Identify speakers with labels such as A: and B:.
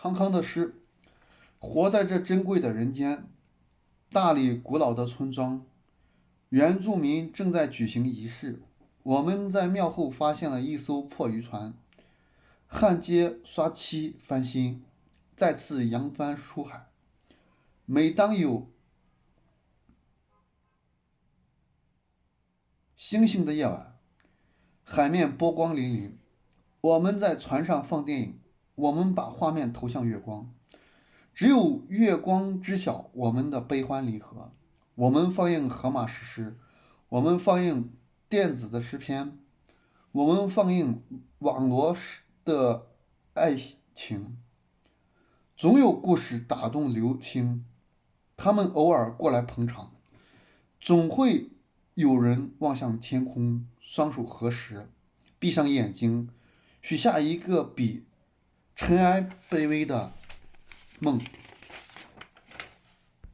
A: 康康的诗，活在这珍贵的人间。大理古老的村庄，原住民正在举行仪式。我们在庙后发现了一艘破渔船，焊接、刷漆、翻新，再次扬帆出海。每当有星星的夜晚，海面波光粼粼，我们在船上放电影，我们把画面投向月光，只有月光知晓我们的悲欢离合。我们放映荷马史诗，我们放映电子的诗篇，我们放映网罗的爱情。总有故事打动流星，他们偶尔过来捧场。总会有人望向天空，双手合十，闭上眼睛，许下一个比尘埃卑微的梦。